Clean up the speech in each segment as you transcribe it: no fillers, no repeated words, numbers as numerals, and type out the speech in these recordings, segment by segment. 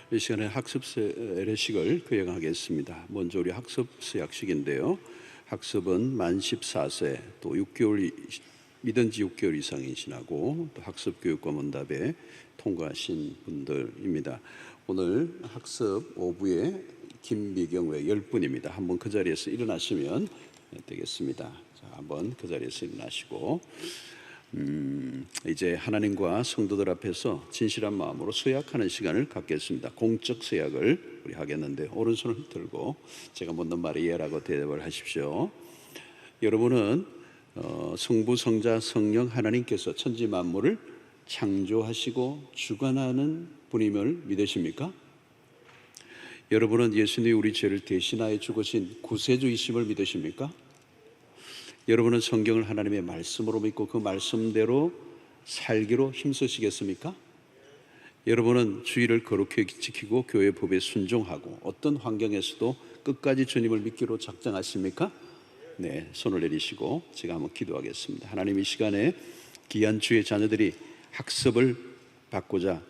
이 시간에 학습 세례식을 거행하겠습니다. 먼저 우리 학습 서약식인데요. 학습은 만 14세 또 6개월 믿은 지 6개월 이상이 지나고 또 학습 교육과 문답에 통과하신 분들입니다. 오늘 학습 5부에 김미경 외 10분입니다. 한번 그 자리에서 일어나시면 되겠습니다. 자, 한번 그 자리에서 일어나시고 이제 하나님과 성도들 앞에서 진실한 마음으로 서약하는 시간을 갖겠습니다. 공적 서약을 우리 하겠는데 오른손을 들고 제가 묻는 말에 예라고 대답을 하십시오. 여러분은 성부, 성자, 성령 하나님께서 천지 만물을 창조하시고 주관하는 분임을 믿으십니까? 여러분은 예수님이 우리 죄를 대신하여 죽으신 구세주이심을 믿으십니까? 여러분은 성경을 하나님의 말씀으로 믿고 그 말씀대로 살기로 힘쓰시겠습니까? 여러분은 주의를 거룩히 지키고 교회 법에 순종하고 어떤 환경에서도 끝까지 주님을 믿기로 작정하십니까? 네, 손을 내리시고 제가 한번 기도하겠습니다. 하나님, 이 시간에 귀한 주의 자녀들이 학습을 받고자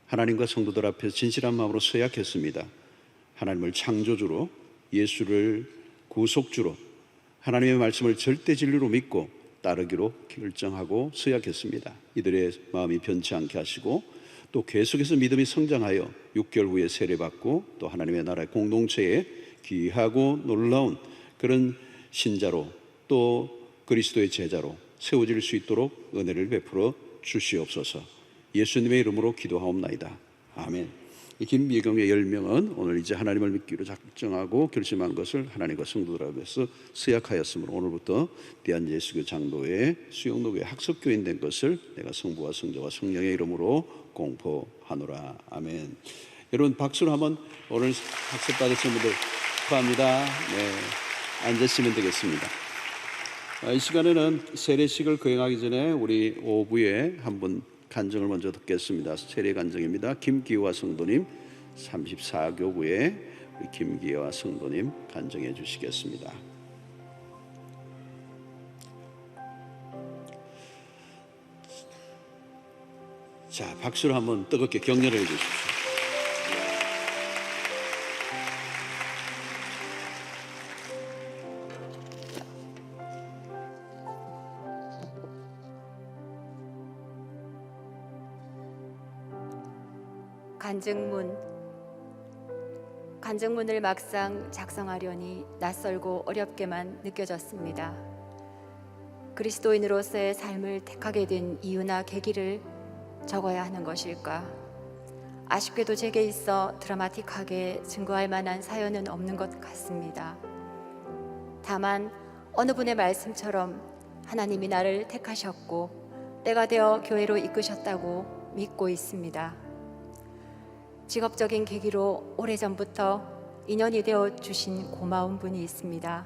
하나님과 성도들 앞에서 진실한 마음으로 서약했습니다. 하나님을 창조주로, 예수를 구속주로, 하나님의 말씀을 절대 진리로 믿고 따르기로 결정하고 서약했습니다. 이들의 마음이 변치 않게 하시고 또 계속해서 믿음이 성장하여 6개월 후에 세례받고 또 하나님의 나라의 공동체에 귀하고 놀라운 그런 신자로 또 그리스도의 제자로 세워질 수 있도록 은혜를 베풀어 주시옵소서. 예수님의 이름으로 기도하옵나이다. 아멘. 김미경의 10명은 오늘 이제 하나님을 믿기로 작정하고 결심한 것을 하나님과 성도들 앞에서 서약하였으므로 오늘부터 대한예수교 장로회 수영로교회 학습교인 된 것을 내가 성부와 성자와 성령의 이름으로 공포하노라. 아멘. 여러분 박수로 한번 오늘 학습 받으신 분들 축하합니다. 네, 앉으시면 되겠습니다. 이 시간에는 세례식을 거행하기 전에 우리 오부에 한번 간증을 먼저 듣겠습니다. 세례 간증입니다. 김기화 성도님 34교구에 우리 김기화 성도님 간증해 주시겠습니다. 자, 박수로 한번 뜨겁게 격려를 해 주십시오. 간증문을 막상 작성하려니 낯설고 어렵게만 느껴졌습니다. 그리스도인으로서의 삶을 택하게 된 이유나 계기를 적어야 하는 것일까? 아쉽게도 제게 있어 드라마틱하게 증거할 만한 사연은 없는 것 같습니다. 다만 어느 분의 말씀처럼 하나님이 나를 택하셨고 때가 되어 교회로 이끄셨다고 믿고 있습니다. 직업적인 계기로 오래전부터 인연이 되어 주신 고마운 분이 있습니다.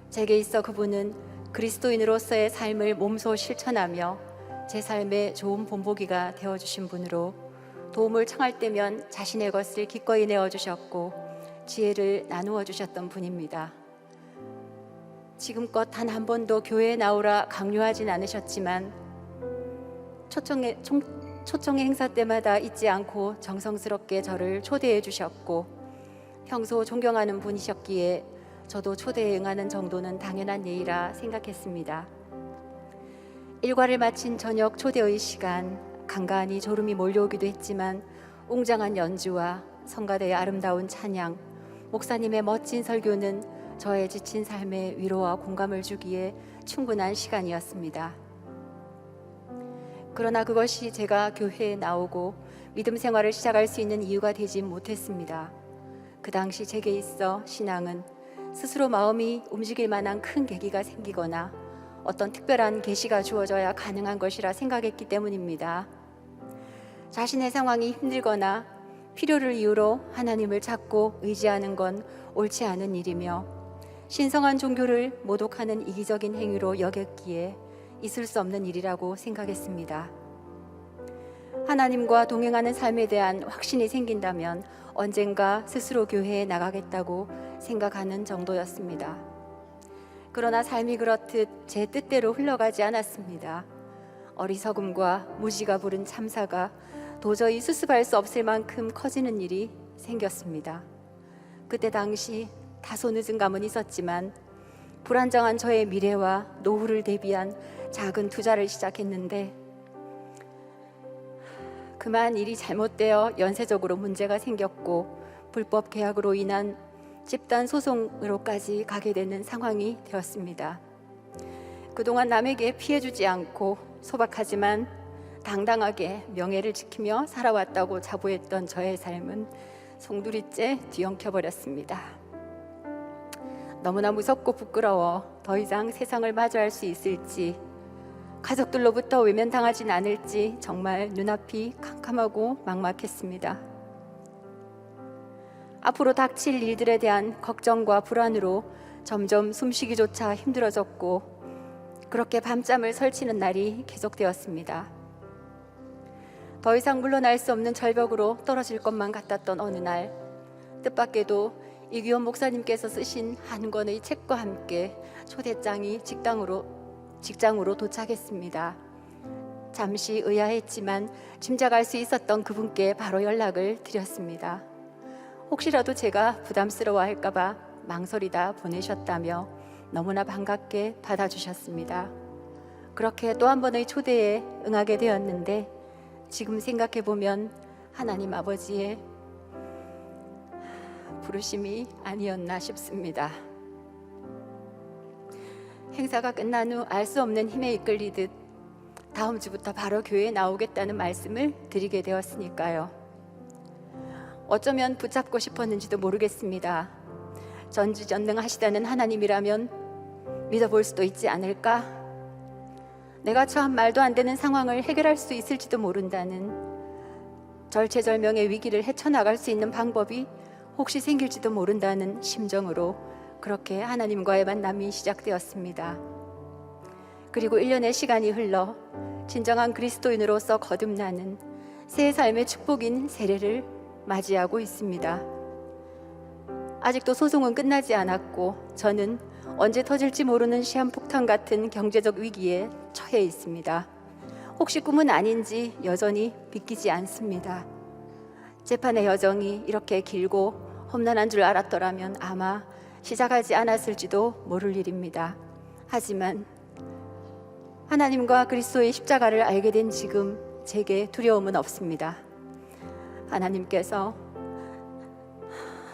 제게 있어 그분은 그리스도인으로서의 삶을 몸소 실천하며 제 삶의 좋은 본보기가 되어주신 분으로 도움을 청할 때면 자신의 것을 기꺼이 내어주셨고 지혜를 나누어 주셨던 분입니다. 지금껏 단 한 번도 교회에 나오라 강요하진 않으셨지만 초청의 행사 때마다 잊지 않고 정성스럽게 저를 초대해 주셨고 평소 존경하는 분이셨기에 저도 초대에 응하는 정도는 당연한 예의라 생각했습니다. 일과를 마친 저녁 초대의 시간, 간간히 졸음이 몰려오기도 했지만 웅장한 연주와 성가대의 아름다운 찬양, 목사님의 멋진 설교는 저의 지친 삶에 위로와 공감을 주기에 충분한 시간이었습니다. 그러나 그것이 제가 교회에 나오고 믿음 생활을 시작할 수 있는 이유가 되지 못했습니다. 그 당시 제게 있어 신앙은 스스로 마음이 움직일 만한 큰 계기가 생기거나 어떤 특별한 계시가 주어져야 가능한 것이라 생각했기 때문입니다. 자신의 상황이 힘들거나 필요를 이유로 하나님을 찾고 의지하는 건 옳지 않은 일이며 신성한 종교를 모독하는 이기적인 행위로 여겼기에 있을 수 없는 일이라고 생각했습니다. 하나님과 동행하는 삶에 대한 확신이 생긴다면 언젠가 스스로 교회에 나가겠다고 생각하는 정도였습니다. 그러나 삶이 그렇듯 제 뜻대로 흘러가지 않았습니다. 어리석음과 무지가 부른 참사가 도저히 수습할 수 없을 만큼 커지는 일이 생겼습니다. 그때 당시 다소 늦은 감은 있었지만 불안정한 저의 미래와 노후를 대비한 작은 투자를 시작했는데 그만 일이 잘못되어 연쇄적으로 문제가 생겼고 불법 계약으로 인한 집단 소송으로까지 가게 되는 상황이 되었습니다. 그동안 남에게 피해주지 않고 소박하지만 당당하게 명예를 지키며 살아왔다고 자부했던 저의 삶은 송두리째 뒤엉켜버렸습니다. 너무나 무섭고 부끄러워 더 이상 세상을 마주할 수 있을지, 가족들로부터 외면당하진 않을지 정말 눈앞이 캄캄하고 막막했습니다. 앞으로 닥칠 일들에 대한 걱정과 불안으로 점점 숨쉬기조차 힘들어졌고 그렇게 밤잠을 설치는 날이 계속되었습니다. 더 이상 물러날 수 없는 절벽으로 떨어질 것만 같았던 어느 날, 뜻밖에도 이규원 목사님께서 쓰신 한 권의 책과 함께 초대장이 직장으로 도착했습니다. 잠시 의아했지만 짐작할 수 있었던 그분께 바로 연락을 드렸습니다. 혹시라도 제가 부담스러워할까봐 망설이다 보내셨다며 너무나 반갑게 받아주셨습니다. 그렇게 또 한 번의 초대에 응하게 되었는데 지금 생각해보면 하나님 아버지의 부르심이 아니었나 싶습니다. 행사가 끝난 후 알 수 없는 힘에 이끌리듯 다음 주부터 바로 교회에 나오겠다는 말씀을 드리게 되었으니까요. 어쩌면 붙잡고 싶었는지도 모르겠습니다. 전지전능하시다는 하나님이라면 믿어볼 수도 있지 않을까? 내가 처한 말도 안 되는 상황을 해결할 수 있을지도 모른다는, 절체절명의 위기를 헤쳐나갈 수 있는 방법이 혹시 생길지도 모른다는 심정으로 그렇게 하나님과의 만남이 시작되었습니다. 그리고 1년의 시간이 흘러 진정한 그리스도인으로서 거듭나는 새 삶의 축복인 세례를 맞이하고 있습니다. 아직도 소송은 끝나지 않았고 저는 언제 터질지 모르는 시한폭탄 같은 경제적 위기에 처해 있습니다. 혹시 꿈은 아닌지 여전히 믿기지 않습니다. 재판의 여정이 이렇게 길고 험난한 줄 알았더라면 아마 시작하지 않았을지도 모를 일입니다. 하지만 하나님과 그리스도의 십자가를 알게 된 지금 제게 두려움은 없습니다. 하나님께서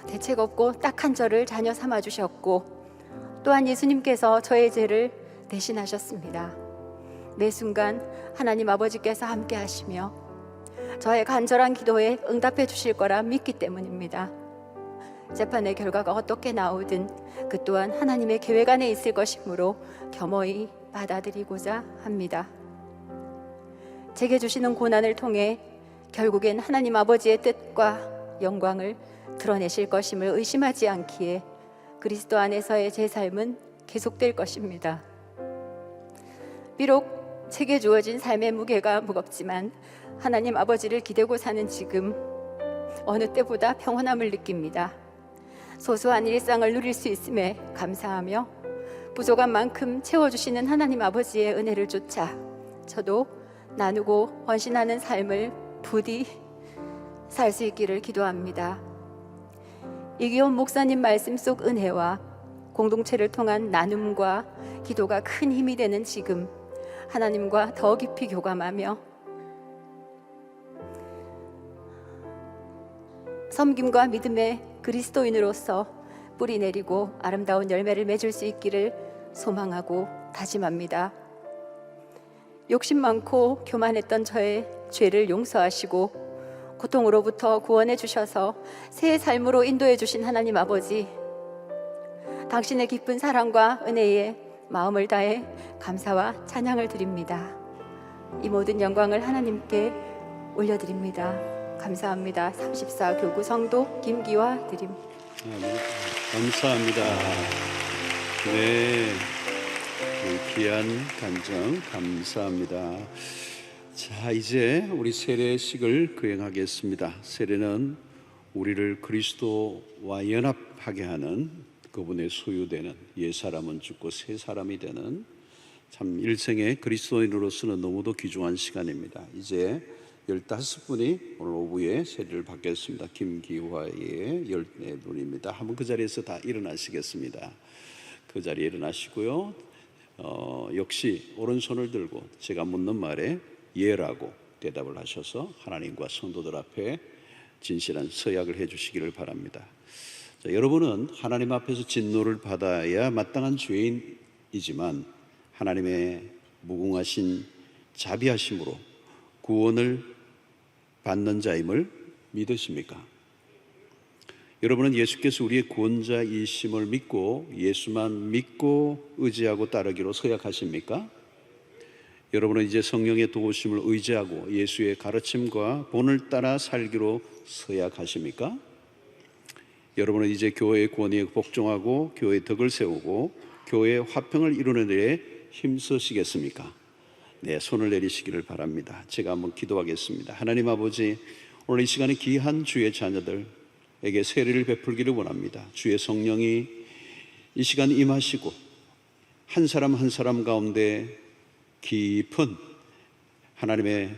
대책 없고 딱한 저를 자녀 삼아 주셨고 또한 예수님께서 저의 죄를 대신하셨습니다. 매 순간 하나님 아버지께서 함께 하시며 저의 간절한 기도에 응답해 주실 거라 믿기 때문입니다. 재판의 결과가 어떻게 나오든 그 또한 하나님의 계획 안에 있을 것이므로 겸허히 받아들이고자 합니다. 제게 주시는 고난을 통해 결국엔 하나님 아버지의 뜻과 영광을 드러내실 것임을 의심하지 않기에 그리스도 안에서의 제 삶은 계속될 것입니다. 비록 제게 주어진 삶의 무게가 무겁지만 하나님 아버지를 기대고 사는 지금 어느 때보다 평온함을 느낍니다. 소소한 일상을 누릴 수 있음에 감사하며 부족한 만큼 채워주시는 하나님 아버지의 은혜를 쫓아 저도 나누고 헌신하는 삶을 부디 살 수 있기를 기도합니다. 이기원 목사님 말씀 속 은혜와 공동체를 통한 나눔과 기도가 큰 힘이 되는 지금 하나님과 더 깊이 교감하며 섬김과 믿음의 그리스도인으로서 뿌리 내리고 아름다운 열매를 맺을 수 있기를 소망하고 다짐합니다. 욕심 많고 교만했던 저의 죄를 용서하시고 고통으로부터 구원해 주셔서 새 삶으로 인도해 주신 하나님 아버지, 당신의 깊은 사랑과 은혜에 마음을 다해 감사와 찬양을 드립니다. 이 모든 영광을 하나님께 올려드립니다. 감사합니다. 34 교구 성도 김기화 드림. 감사합니다. 네, 귀한 간증 감사합니다. 자, 이제 우리 세례식을 거행하겠습니다. 세례는 우리를 그리스도와 연합하게 하는 그분의 소유되는 옛사람은 죽고 새 사람이 되는 참 일생의 그리스도인으로서는 너무도 귀중한 시간입니다. 이제 15분이 오늘 오후에 세례를 받겠습니다. 김기화의 14분입니다. 한번 그 자리에서 다 일어나시겠습니다. 그 자리에 일어나시고요. 역시 오른손을 들고 제가 묻는 말에 예라고 대답을 하셔서 하나님과 성도들 앞에 진실한 서약을 해주시기를 바랍니다. 자, 여러분은 하나님 앞에서 진노를 받아야 마땅한 죄인이지만 하나님의 무궁하신 자비하심으로 구원을 받는 자임을 믿으십니까? 여러분은 예수께서 우리의 구원자이심을 믿고 예수만 믿고 의지하고 따르기로 서약하십니까? 여러분은 이제 성령의 도우심을 의지하고 예수의 가르침과 본을 따라 살기로 서약하십니까? 여러분은 이제 교회의 권위에 복종하고 교회의 덕을 세우고 교회의 화평을 이루는 데에 힘쓰시겠습니까? 네, 손을 내리시기를 바랍니다. 제가 한번 기도하겠습니다. 하나님 아버지, 오늘 이 시간에 귀한 주의 자녀들에게 세례를 베풀기를 원합니다. 주의 성령이 이 시간 임하시고 한 사람 한 사람 가운데 깊은 하나님의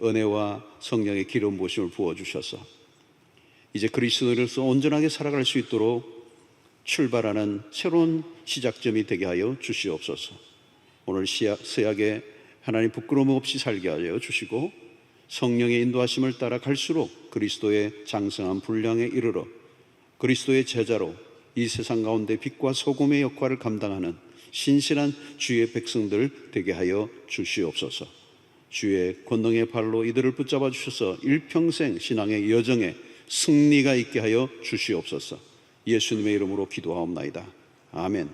은혜와 성령의 기름 부으심을 부어주셔서 이제 그리스도인으로서 온전하게 살아갈 수 있도록 출발하는 새로운 시작점이 되게 하여 주시옵소서. 오늘 서약에 하나님 부끄러움 없이 살게 하여 주시고 성령의 인도하심을 따라 갈수록 그리스도의 장성한 분량에 이르러 그리스도의 제자로 이 세상 가운데 빛과 소금의 역할을 감당하는 신실한 주의 백성들 되게 하여 주시옵소서. 주의 권능의 발로 이들을 붙잡아 주셔서 일평생 신앙의 여정에 승리가 있게 하여 주시옵소서. 예수님의 이름으로 기도하옵나이다. 아멘.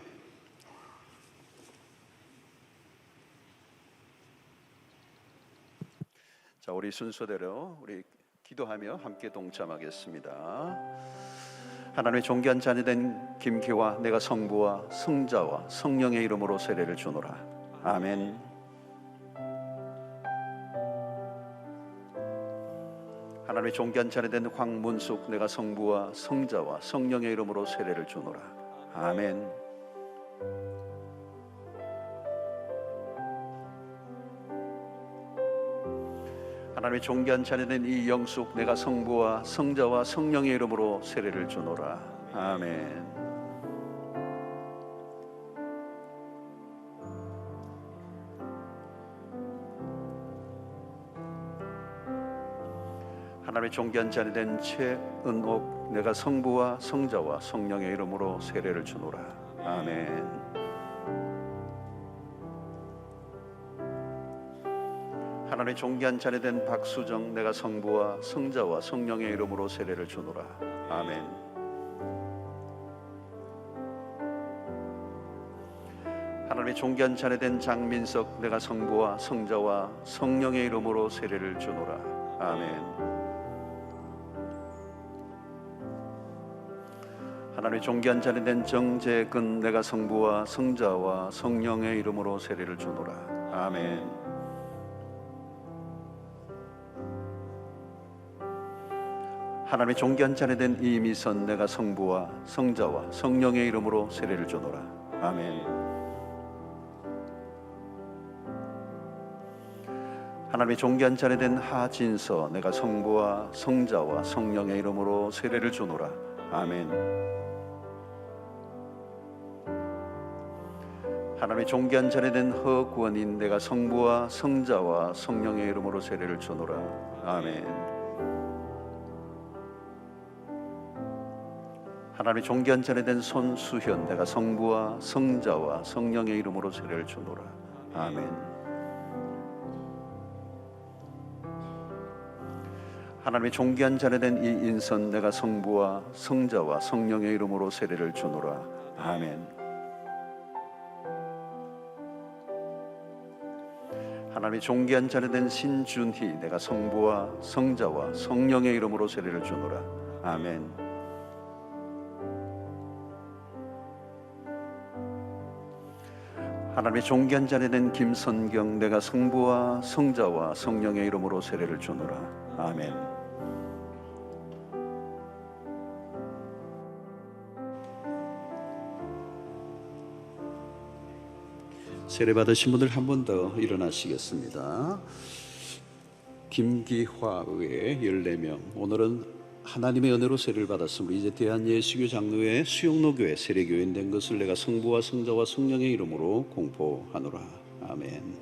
자, 우리 순서대로 우리 기도하며 함께 동참하겠습니다. 하나님의 존귀한 자녀된 김기화 내가 성부와 성자와 성령의 이름으로 세례를 주노라. 아멘. 하나님의 존귀한 자녀된 황문숙 내가 성부와 성자와 성령의 이름으로 세례를 주노라. 아멘. 하나님의 존귀한 자녀된 이영숙 내가 성부와 성자와 성령의 이름으로 세례를 주노라. 아멘. 하나님의 존귀한 자녀된 최은옥 내가 성부와 성자와 성령의 이름으로 세례를 주노라. 아멘. 하나님의 존귀한 자녀된 박수정 내가 성부와 성자와 성령의 이름으로 세례를 주노라. 아멘. 하나님의 존귀한 자녀된 장민석 내가 성부와 성자와 성령의 이름으로 세례를 주노라. 아멘. 하나님의 존귀한 자녀된 정재근 내가 성부와 성자와 성령의 이름으로 세례를 주노라. 아멘. 하나님의 존귀한 자녀된 이미선 내가 성부와 성자와 성령의 이름으로 세례를 주노라. 아멘. 하나님의 존귀한 자녀된 하진서 내가 성부와 성자와 성령의 이름으로 세례를 주노라. 아멘. 하나님의 존귀한 자녀된 허권인 내가 성부와 성자와 성령의 이름으로 세례를 주노라. 아멘. 하나님의 존귀한 자녀된 손수현 내가 성부와 성자와 성령의 이름으로 세례를 주노라. 아멘. 하나님의 존귀한 자녀된 이인선 내가 성부와 성자와 성령의 이름으로 세례를 주노라. 아멘. 하나님의 존귀한 자녀된 신준희 내가 성부와 성자와 성령의 이름으로 세례를 주노라. 아멘. 하나님의 존귀한 자녀된 김선경 내가 성부와 성자와 성령의 이름으로 세례를 주노라. 아멘. 세례 받으신 분들 한 번 더 일어나시겠습니다. 김기화 의회 14명. 오늘은 하나님의 은혜로 세례를 받았으므로 이제 대한예수교 장로회 수영로교회 세례교인 된 것을 내가 성부와 성자와 성령의 이름으로 공포하노라. 아멘.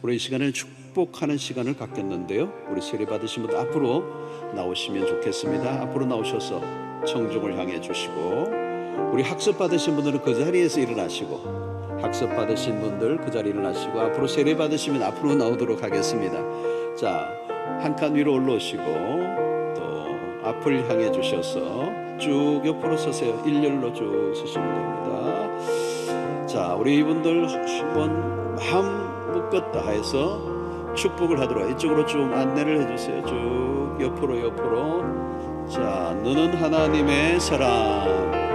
우리 이 시간에는 축복하는 시간을 갖겠는데요, 우리 세례 받으신 분들 앞으로 나오시면 좋겠습니다. 앞으로 나오셔서 청중을 향해 주시고, 우리 학습 받으신 분들은 그 자리에서 일어나시고, 학습 받으신 분들 그 자리에 일어나시고, 앞으로 세례 받으시면 앞으로 나오도록 하겠습니다. 자, 한 칸 위로 올라오시고 또 앞을 향해 주셔서 쭉 옆으로 서세요. 일렬로 쭉 서시면 됩니다. 자, 우리 이분들 한번 마음 묶었다 해서 축복을 하도록, 이쪽으로 좀 안내를 해주세요. 쭉 옆으로. 자, 너는 하나님의 사람.